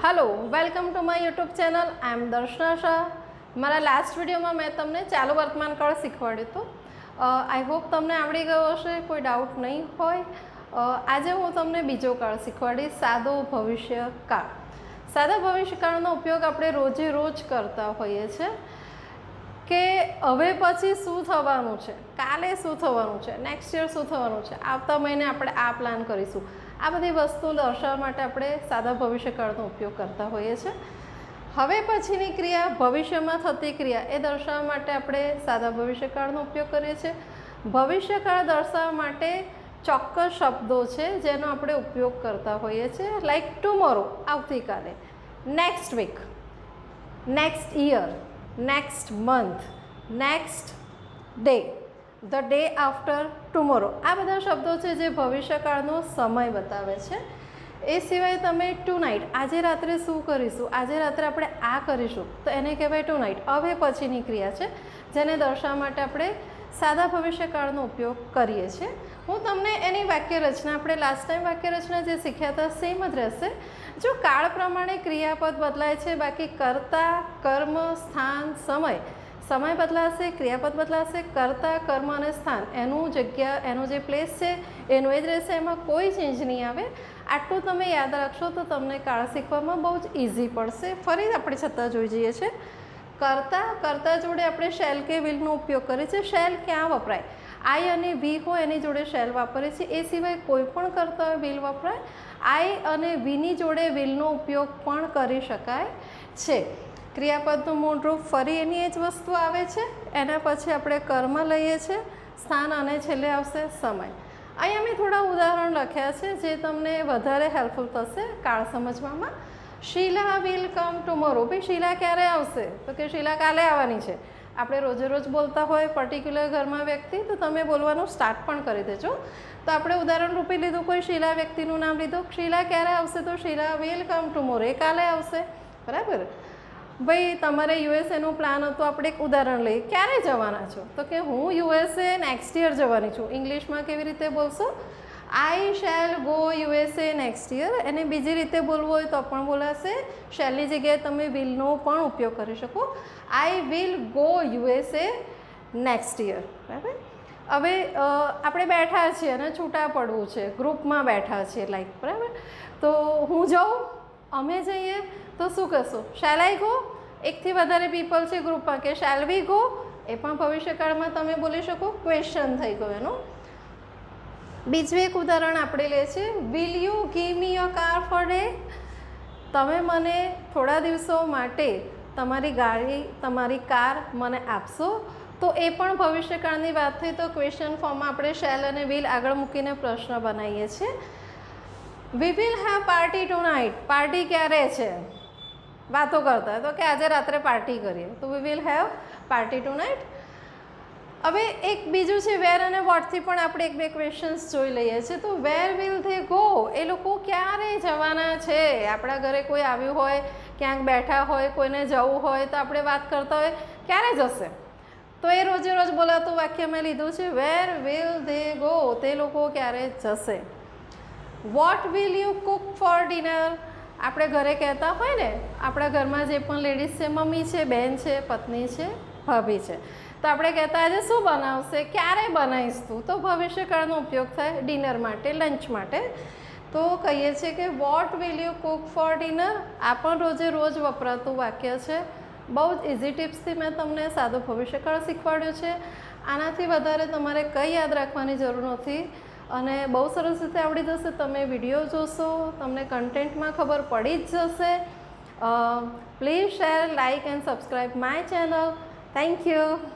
Hello welcome to my YouTube channel I am Darshana Shah. मारा last video में मैं तमने चालू वर्तमान काल शीखवाड्युं तो आई होप तमने आवड़ी गयो हशे, कोई डाउट नहीं होय। आज हूँ तमने बीजो काल शीखवाडीश, सादो भविष्य काल। सादा भविष्य काळनो उपयोग आपणे रोजे रोज करता होईए छे के हवे पछी शुं थवानुं छे, काले शुं थवानुं छे, नेक्स्ट ईयर शुं थवानुं छे, आवता महीने आपणे आ प्लान करीशुं। आ बधी वस्तु दर्शाववा माटे आपणे सादा भविष्यकाळनो उपयोग करता होईए छे। हवे पछीनी क्रिया, भविष्यमां थती क्रिया ए दर्शाववा माटे आपणे सादा भविष्यकाळनो उपयोग करीए छे। भविष्यकाळ दर्शाववा माटे ચોક્કસ શબ્દો છે જેનો આપણે ઉપયોગ કરતા હોઈએ છીએ, લાઈક ટુમોરો આવતીકાલે, next week, next year, next month, next day, the day after tomorrow, આ બધા શબ્દો છે જે ભવિષ્યકાળનો સમય બતાવે છે। એ સિવાય તમે ટુ નાઇટ, આજે રાત્રે શું કરીશું, આજે રાત્રે આપણે આ કરીશું, તો એને કહેવાય ટુ નાઇટ। હવે પછીની ક્રિયા છે જેને દર્શાવવા માટે આપણે સાદા ભવિષ્યકાળનો ઉપયોગ કરીએ છીએ। હું તમને એની વાક્યરચના, આપણે લાસ્ટ ટાઈમ વાક્યરચના જે શીખ્યા હતા સેમ જ રહેશે। જો કાળ પ્રમાણે ક્રિયાપદ બદલાય છે, બાકી કર્તા, કર્મ, સ્થાન, સમય, સમય બદલાશે, ક્રિયાપદ બદલાશે, કર્તા, કર્મ અને સ્થાન એનું જગ્યા, એનું જે પ્લેસ છે એનું એ જ રહેશે, એમાં કોઈ ચેન્જ નહીં આવે। આટલું તમે યાદ રાખશો તો તમને કાળ શીખવામાં બહુ જ ઇઝી પડશે। ફરી આપણે છતાં જોઈ જઈએ છીએ કર્તા, કર્તા જોડે આપણે શેલ કે વિલનો ઉપયોગ કરીએ છીએ। શેલ ક્યાં વપરાય? આઈ અને વી હોય એની જોડે શેલ વાપરીએ છીએ। એ સિવાય કોઈ પણ કરતા હોય વિલ વપરાય। આઈ અને વીની જોડે વિલનો ઉપયોગ પણ કરી શકાય છે। ક્રિયાપદનું મૂળ રૂપ ફરી એની જ વસ્તુ આવે છે। એના પછી આપણે કર્મ લઈએ છીએ, સ્થાન અને છેલ્લે આવશે સમય। અહીંયા મેં થોડા ઉદાહરણ લખ્યા છે જે તમને વધારે હેલ્પફુલ થશે કાળ સમજવામાં। શીલા વિલ કમ ટુમોરો, ભાઈ શીલા ક્યારે આવશે? તો કે શીલા કાલે આવવાની છે। આપણે રોજે રોજ બોલતા હોય પર્ટિક્યુલર ઘરમાં વ્યક્તિ, તો તમે બોલવાનું સ્ટાર્ટ પણ કરી દેજો। તો આપણે ઉદાહરણ રૂપે લીધું, કોઈ શીલા વ્યક્તિનું નામ લીધું, શીલા ક્યારે આવશે? તો શીલા વિલ કમ ટુમોરો, એ કાલે આવશે, બરાબર। ભાઈ તમારે યુએસએનું પ્લાન હતું, આપણે એક ઉદાહરણ લઈએ, ક્યારે જવાના છો? તો કે હું યુએસએ નેક્સ્ટ યર જવાની છું। ઇંગ્લિશમાં કેવી રીતે બોલશો? આઈ shell go USA next year. એને બીજી રીતે બોલવું હોય તો પણ બોલાશે, શેલની જગ્યાએ તમે વિલનો પણ ઉપયોગ કરી શકો। I will go USA next year, બરાબર। હવે આપણે બેઠા છીએ અને છૂટા પડવું છે, ગ્રુપમાં બેઠા છીએ લાઈક, બરાબર। તો હું જાઉં, અમે જઈએ, તો શું કહેશો? Shall I go? એકથી વધારે પીપલ છે ગ્રુપમાં, કે શેલ વી ગો? એ પણ ભવિષ્યકાળમાં તમે બોલી શકો, ક્વેશ્ચન થઈ ગયો એનો। બીજું એક ઉદાહરણ આપણે લે છે, will you give me your car for day? તમે મને થોડા દિવસો માટે તમારી ગાડી, તમારી કાર મને આપશો? તો એ પણ ભવિષ્યકાળની વાત થઈ તો ક્વેશ્ચન ફોર્મમાં આપણે શેલ અને વિલ આગળ મૂકીને પ્રશ્ન બનાવીએ છીએ। We will have party tonight, party ક્યારે છે? વાતો કરતા તો કે આજે રાત્રે પાર્ટી કરીએ, તો we will have party tonight. હવે એક બીજું છે વેર અને વોટથી પણ આપણે એક બે ક્વેશ્ચન્સ જોઈ લઈએ છીએ। તો વેર વિલ ધે ગો? એ લોકો ક્યારે જવાના છે? આપણા ઘરે કોઈ આવ્યું હોય, ક્યાંક બેઠા હોય, કોઈને જવું હોય, તો આપણે વાત કરતા હોય ક્યારે જશે? તો એ રોજે રોજ બોલાતું વાક્ય મેં લીધું છે, વેર વિલ ધે ગો? તે લોકો ક્યારે જશે? What will you Cook for dinner? આપણે ઘરે કહેતા હોય ને, આપણા ઘરમાં જે પણ લેડીઝ છે, મમ્મી છે, બેન છે, પત્ની છે, ભાભી છે, તો આપણે કહેતા આજે શું બનાવશે, ક્યારે બનાવીશ તું? તો ભવિષ્યકાળનો ઉપયોગ થાય ડિનર માટે, લંચ માટે। તો કહીએ છીએ કે what will you Cook for dinner? આ પણ રોજે રોજ વપરાતું વાક્ય છે। બહુ જ ઇઝી ટિપ્સથી મેં તમને સાદો ભવિષ્યકાળ શીખવાડ્યો છે। આનાથી વધારે તમારે કંઈ યાદ રાખવાની જરૂર નથી અને બહુ સરસ રીતે આવડી જશે। તમે વિડીયો જોશો, તમને કન્ટેન્ટમાં ખબર પડી જ જશે। Please share, like and subscribe my channel. Thank you.